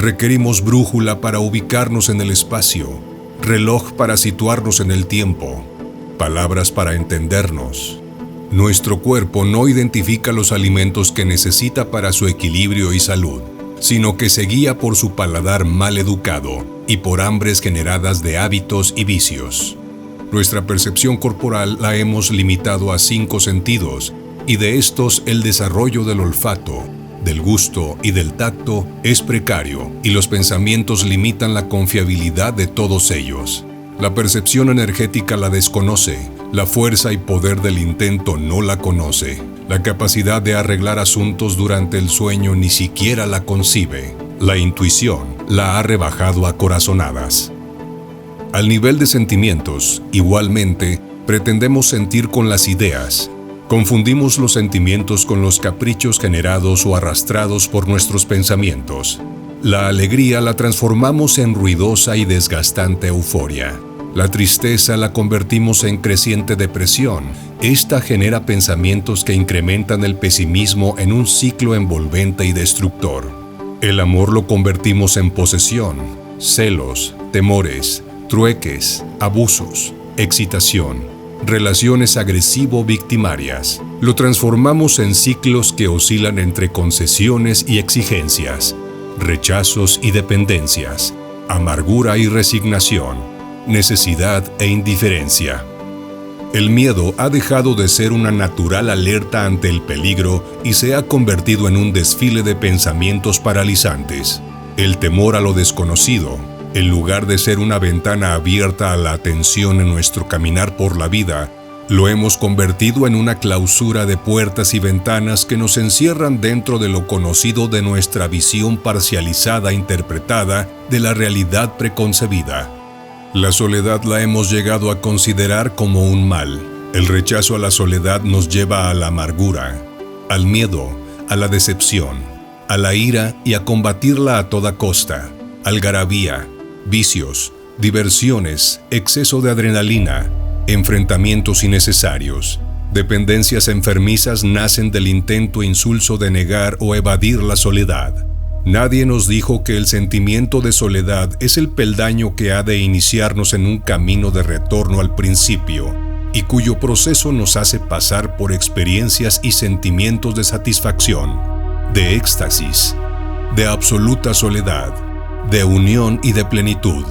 Requerimos brújula para ubicarnos en el espacio, reloj para situarnos en el tiempo, palabras para entendernos. Nuestro cuerpo no identifica los alimentos que necesita para su equilibrio y salud, sino que se guía por su paladar mal educado y por hambres generadas de hábitos y vicios. Nuestra percepción corporal la hemos limitado a 5 sentidos, y de estos el desarrollo del olfato, del gusto y del tacto es precario, y los pensamientos limitan la confiabilidad de todos ellos. La percepción energética la desconoce, la fuerza y poder del intento no la conoce, la capacidad de arreglar asuntos durante el sueño ni siquiera la concibe. La intuición la ha rebajado a corazonadas. Al nivel de sentimientos, igualmente, pretendemos sentir con las ideas. Confundimos los sentimientos con los caprichos generados o arrastrados por nuestros pensamientos. La alegría la transformamos en ruidosa y desgastante euforia. La tristeza la convertimos en creciente depresión. Esta genera pensamientos que incrementan el pesimismo en un ciclo envolvente y destructor. El amor lo convertimos en posesión, celos, temores, trueques, abusos, excitación, relaciones agresivo-victimarias. Lo transformamos en ciclos que oscilan entre concesiones y exigencias, rechazos y dependencias, amargura y resignación, necesidad e indiferencia. El miedo ha dejado de ser una natural alerta ante el peligro y se ha convertido en un desfile de pensamientos paralizantes. El temor a lo desconocido, en lugar de ser una ventana abierta a la atención en nuestro caminar por la vida, lo hemos convertido en una clausura de puertas y ventanas que nos encierran dentro de lo conocido de nuestra visión parcializada e interpretada de la realidad preconcebida. La soledad la hemos llegado a considerar como un mal. El rechazo a la soledad nos lleva a la amargura, al miedo, a la decepción, a la ira y a combatirla a toda costa, algarabía, vicios, diversiones, exceso de adrenalina, enfrentamientos innecesarios, dependencias enfermizas nacen del intento insulso de negar o evadir la soledad. Nadie nos dijo que el sentimiento de soledad es el peldaño que ha de iniciarnos en un camino de retorno al principio y cuyo proceso nos hace pasar por experiencias y sentimientos de satisfacción, de éxtasis, de absoluta soledad, de unión y de plenitud,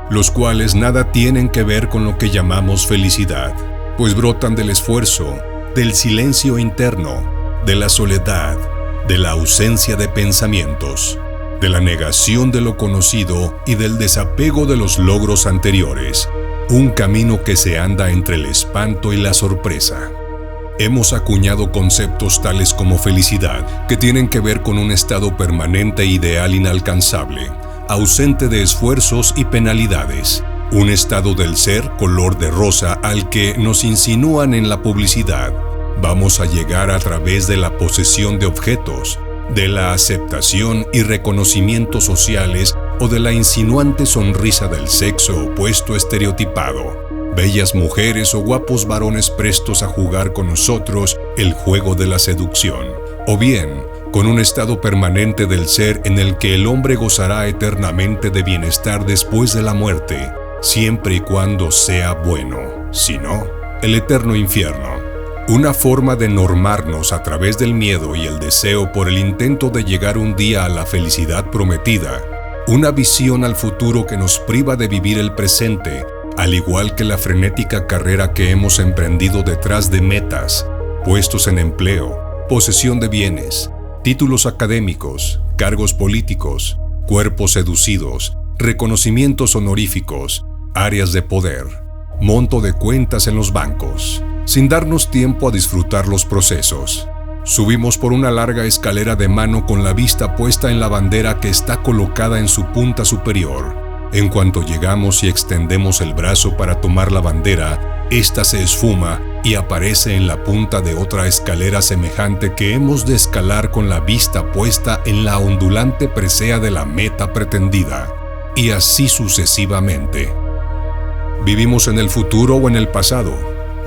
los cuales nada tienen que ver con lo que llamamos felicidad, pues brotan del esfuerzo, del silencio interno, de la soledad, de la ausencia de pensamientos, de la negación de lo conocido y del desapego de los logros anteriores, un camino que se anda entre el espanto y la sorpresa. Hemos acuñado conceptos tales como felicidad, que tienen que ver con un estado permanente e ideal inalcanzable, ausente de esfuerzos y penalidades, un estado del ser color de rosa al que nos insinúan en la publicidad. Vamos a llegar a través de la posesión de objetos, de la aceptación y reconocimientos sociales o de la insinuante sonrisa del sexo opuesto estereotipado, bellas mujeres o guapos varones prestos a jugar con nosotros el juego de la seducción, o bien con un estado permanente del ser en el que el hombre gozará eternamente de bienestar después de la muerte, siempre y cuando sea bueno, si no, el eterno infierno. Una forma de normarnos a través del miedo y el deseo por el intento de llegar un día a la felicidad prometida, una visión al futuro que nos priva de vivir el presente, al igual que la frenética carrera que hemos emprendido detrás de metas, puestos en empleo, posesión de bienes, títulos académicos, cargos políticos, cuerpos seducidos, reconocimientos honoríficos, áreas de poder, monto de cuentas en los bancos, sin darnos tiempo a disfrutar los procesos. Subimos por una larga escalera de mano con la vista puesta en la bandera que está colocada en su punta superior. En cuanto llegamos y extendemos el brazo para tomar la bandera, ésta se esfuma y aparece en la punta de otra escalera semejante que hemos de escalar con la vista puesta en la ondulante presea de la meta pretendida, y así sucesivamente. Vivimos en el futuro o en el pasado.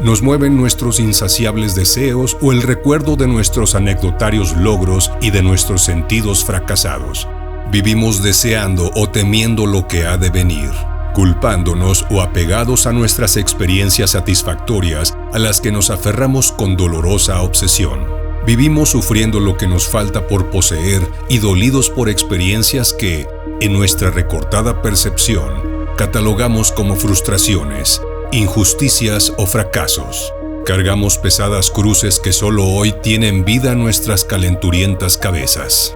Nos mueven nuestros insaciables deseos o el recuerdo de nuestros anecdotarios logros y de nuestros sentidos fracasados. Vivimos deseando o temiendo lo que ha de venir, culpándonos o apegados a nuestras experiencias satisfactorias a las que nos aferramos con dolorosa obsesión. Vivimos sufriendo lo que nos falta por poseer y dolidos por experiencias que, en nuestra recortada percepción, catalogamos como frustraciones, injusticias o fracasos. Cargamos pesadas cruces que solo hoy tienen vida en nuestras calenturientas cabezas.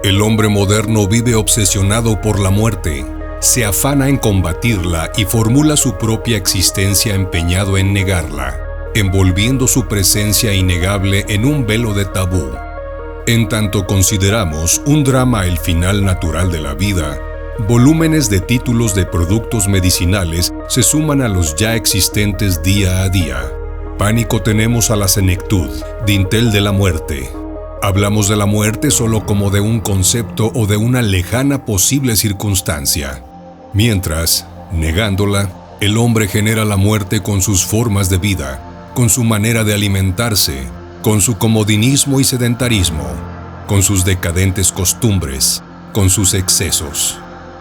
El hombre moderno vive obsesionado por la muerte, se afana en combatirla y formula su propia existencia empeñado en negarla, envolviendo su presencia innegable en un velo de tabú. En tanto consideramos un drama el final natural de la vida, volúmenes de títulos de productos medicinales se suman a los ya existentes día a día. Pánico tenemos a la senectud, dintel de la muerte. Hablamos de la muerte solo como de un concepto o de una lejana posible circunstancia. Mientras, negándola, el hombre genera la muerte con sus formas de vida, con su manera de alimentarse, con su comodinismo y sedentarismo, con sus decadentes costumbres, con sus excesos,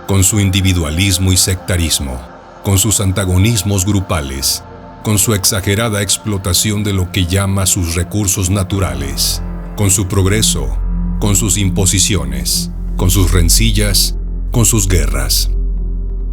con su individualismo y sectarismo, con sus antagonismos grupales, con su exagerada explotación de lo que llama sus recursos naturales, con su progreso, con sus imposiciones, con sus rencillas, con sus guerras.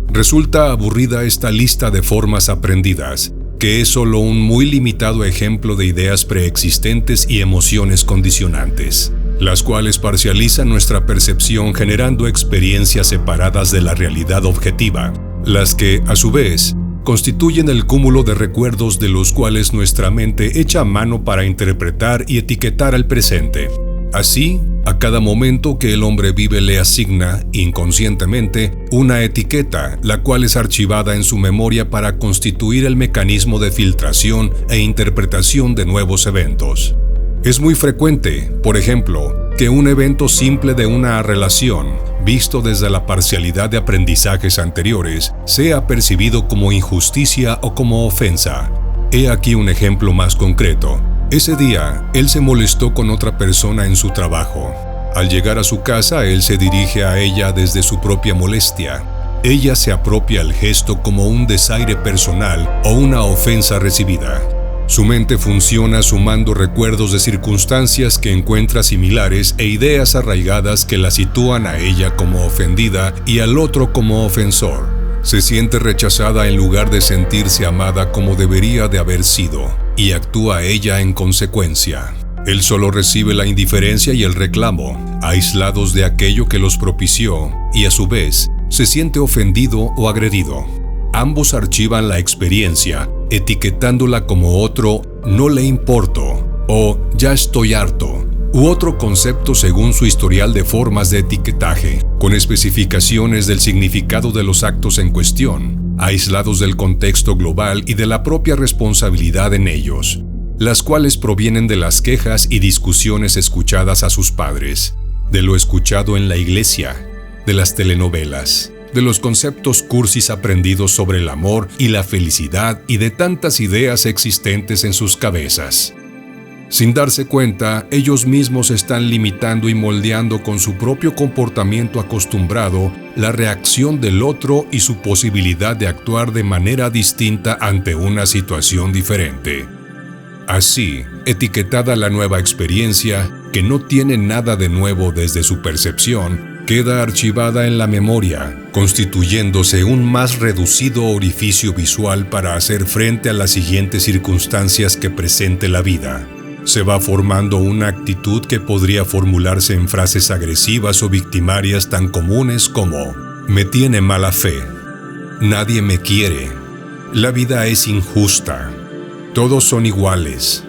Resulta aburrida esta lista de formas aprendidas, que es solo un muy limitado ejemplo de ideas preexistentes y emociones condicionantes, las cuales parcializan nuestra percepción generando experiencias separadas de la realidad objetiva, las que, a su vez, constituyen el cúmulo de recuerdos de los cuales nuestra mente echa mano para interpretar y etiquetar al presente. Así, a cada momento que el hombre vive le asigna, inconscientemente, una etiqueta, la cual es archivada en su memoria para constituir el mecanismo de filtración e interpretación de nuevos eventos. Es muy frecuente, por ejemplo, que un evento simple de una relación, visto desde la parcialidad de aprendizajes anteriores, sea percibido como injusticia o como ofensa. He aquí un ejemplo más concreto. Ese día, él se molestó con otra persona en su trabajo. Al llegar a su casa, él se dirige a ella desde su propia molestia. Ella se apropia el gesto como un desaire personal o una ofensa recibida. Su mente funciona sumando recuerdos de circunstancias que encuentra similares e ideas arraigadas que la sitúan a ella como ofendida y al otro como ofensor. Se siente rechazada en lugar de sentirse amada como debería de haber sido, y actúa ella en consecuencia. Él solo recibe la indiferencia y el reclamo, aislados de aquello que los propició, y a su vez, se siente ofendido o agredido. Ambos archivan la experiencia, etiquetándola como otro "no le importo" o "ya estoy harto", u otro concepto según su historial de formas de etiquetaje, con especificaciones del significado de los actos en cuestión, aislados del contexto global y de la propia responsabilidad en ellos, las cuales provienen de las quejas y discusiones escuchadas a sus padres, de lo escuchado en la iglesia, de las telenovelas, de los conceptos cursis aprendidos sobre el amor y la felicidad y de tantas ideas existentes en sus cabezas. Sin darse cuenta, ellos mismos están limitando y moldeando con su propio comportamiento acostumbrado la reacción del otro y su posibilidad de actuar de manera distinta ante una situación diferente. Así, etiquetada la nueva experiencia, que no tiene nada de nuevo desde su percepción, queda archivada en la memoria, constituyéndose un más reducido orificio visual para hacer frente a las siguientes circunstancias que presente la vida. Se va formando una actitud que podría formularse en frases agresivas o victimarias tan comunes como "me tiene mala fe", "nadie me quiere", "la vida es injusta", "todos son iguales",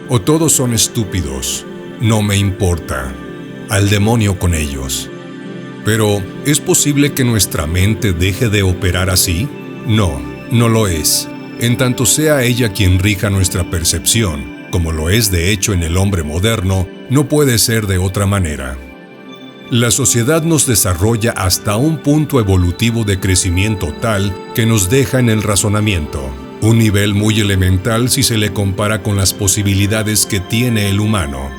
o "todos son estúpidos", "no me importa", "al demonio con ellos". Pero, ¿es posible que nuestra mente deje de operar así? No, no lo es. En tanto sea ella quien rija nuestra percepción, como lo es de hecho en el hombre moderno, no puede ser de otra manera. La sociedad nos desarrolla hasta un punto evolutivo de crecimiento tal que nos deja en el razonamiento, un nivel muy elemental si se le compara con las posibilidades que tiene el humano.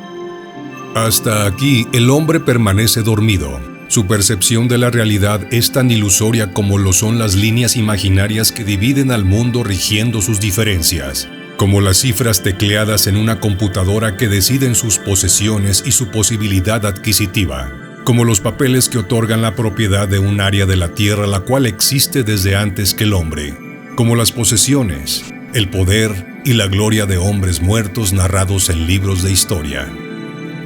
Hasta aquí el hombre permanece dormido, Su percepción de la realidad es tan ilusoria como lo son las líneas imaginarias que dividen al mundo rigiendo sus diferencias, como las cifras tecleadas en una computadora que deciden sus posesiones y su posibilidad adquisitiva, como los papeles que otorgan la propiedad de un área de la Tierra la cual existe desde antes que el hombre, como las posesiones, el poder y la gloria de hombres muertos narrados en libros de historia.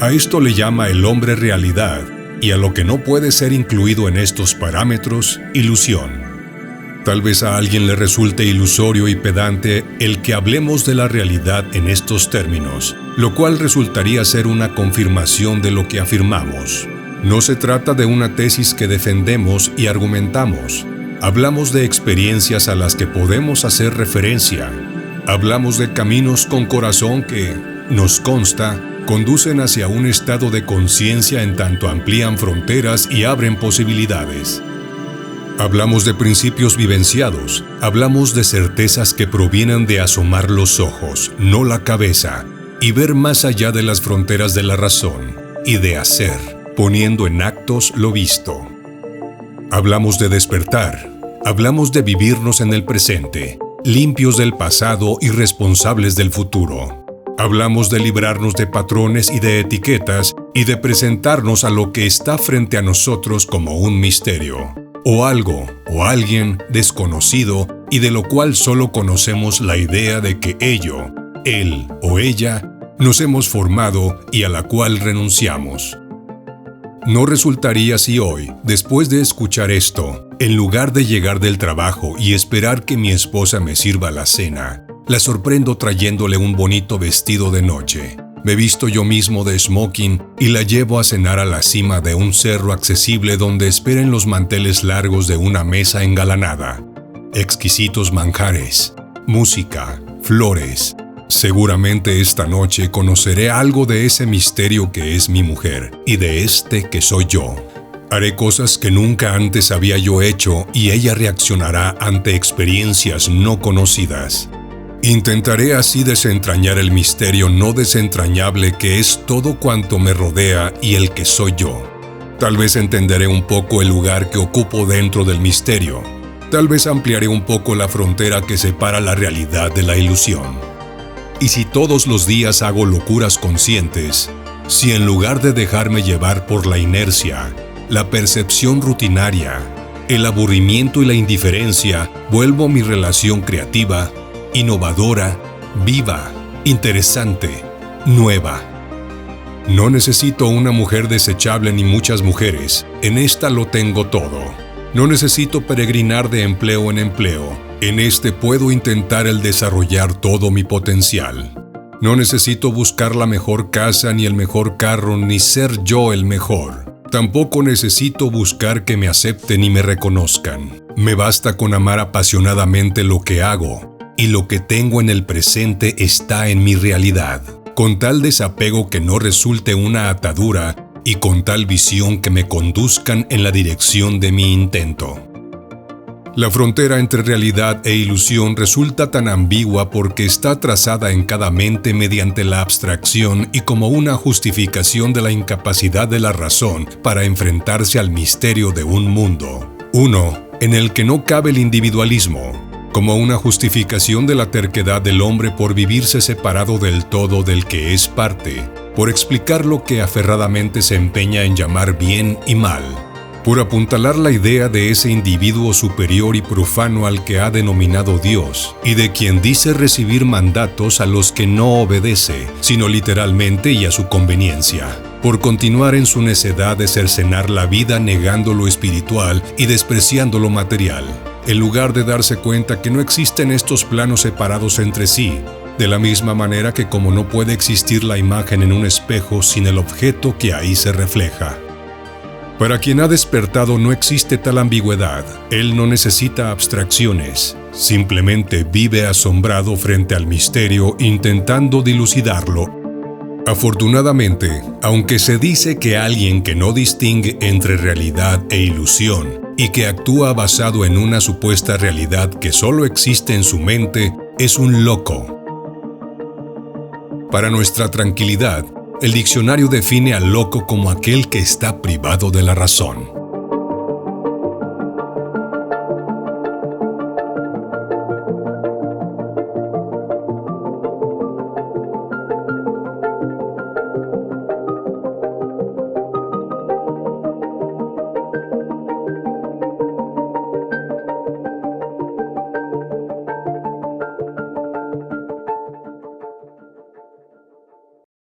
A esto le llama el hombre realidad, y a lo que no puede ser incluido en estos parámetros, ilusión. Tal vez a alguien le resulte ilusorio y pedante el que hablemos de la realidad en estos términos, lo cual resultaría ser una confirmación de lo que afirmamos. No se trata de una tesis que defendemos y argumentamos. Hablamos de experiencias a las que podemos hacer referencia. Hablamos de caminos con corazón que, nos consta, conducen hacia un estado de conciencia en tanto amplían fronteras y abren posibilidades. Hablamos de principios vivenciados, hablamos de certezas que provienen de asomar los ojos, no la cabeza, y ver más allá de las fronteras de la razón, y de hacer, poniendo en actos lo visto. Hablamos de despertar, hablamos de vivirnos en el presente, limpios del pasado y responsables del futuro. Hablamos de librarnos de patrones y de etiquetas y de presentarnos a lo que está frente a nosotros como un misterio, o algo o alguien desconocido y de lo cual solo conocemos la idea de que ello, él o ella, nos hemos formado y a la cual renunciamos. No resultaría si hoy, después de escuchar esto, en lugar de llegar del trabajo y esperar que mi esposa me sirva la cena, la sorprendo trayéndole un bonito vestido de noche. Me visto yo mismo de smoking y la llevo a cenar a la cima de un cerro accesible donde esperen los manteles largos de una mesa engalanada. Exquisitos manjares, música, flores. Seguramente esta noche conoceré algo de ese misterio que es mi mujer y de este que soy yo. Haré cosas que nunca antes había yo hecho y ella reaccionará ante experiencias no conocidas. Intentaré así desentrañar el misterio no desentrañable que es todo cuanto me rodea y el que soy yo. Tal vez entenderé un poco el lugar que ocupo dentro del misterio. Tal vez ampliaré un poco la frontera que separa la realidad de la ilusión. Y si todos los días hago locuras conscientes, si en lugar de dejarme llevar por la inercia, la percepción rutinaria, el aburrimiento y la indiferencia, vuelvo mi relación creativa, innovadora, viva, interesante, nueva. No necesito una mujer desechable ni muchas mujeres, en esta lo tengo todo. No necesito peregrinar de empleo en empleo, en este puedo intentar el desarrollar todo mi potencial. No necesito buscar la mejor casa ni el mejor carro ni ser yo el mejor. Tampoco necesito buscar que me acepten y me reconozcan. Me basta con amar apasionadamente lo que hago. Y lo que tengo en el presente está en mi realidad, con tal desapego que no resulte una atadura y con tal visión que me conduzcan en la dirección de mi intento. La frontera entre realidad e ilusión resulta tan ambigua porque está trazada en cada mente mediante la abstracción y como una justificación de la incapacidad de la razón para enfrentarse al misterio de un mundo, uno en el que no cabe el individualismo, como una justificación de la terquedad del hombre por vivirse separado del todo del que es parte, por explicar lo que aferradamente se empeña en llamar bien y mal, por apuntalar la idea de ese individuo superior y profano al que ha denominado Dios, y de quien dice recibir mandatos a los que no obedece, sino literalmente y a su conveniencia, por continuar en su necedad de cercenar la vida negando lo espiritual y despreciando lo material, en lugar de darse cuenta que no existen estos planos separados entre sí, de la misma manera que como no puede existir la imagen en un espejo sin el objeto que ahí se refleja. Para quien ha despertado no existe tal ambigüedad, él no necesita abstracciones, simplemente vive asombrado frente al misterio intentando dilucidarlo. Afortunadamente, aunque se dice que alguien que no distingue entre realidad e ilusión y que actúa basado en una supuesta realidad que solo existe en su mente, es un loco. Para nuestra tranquilidad, el diccionario define al loco como aquel que está privado de la razón.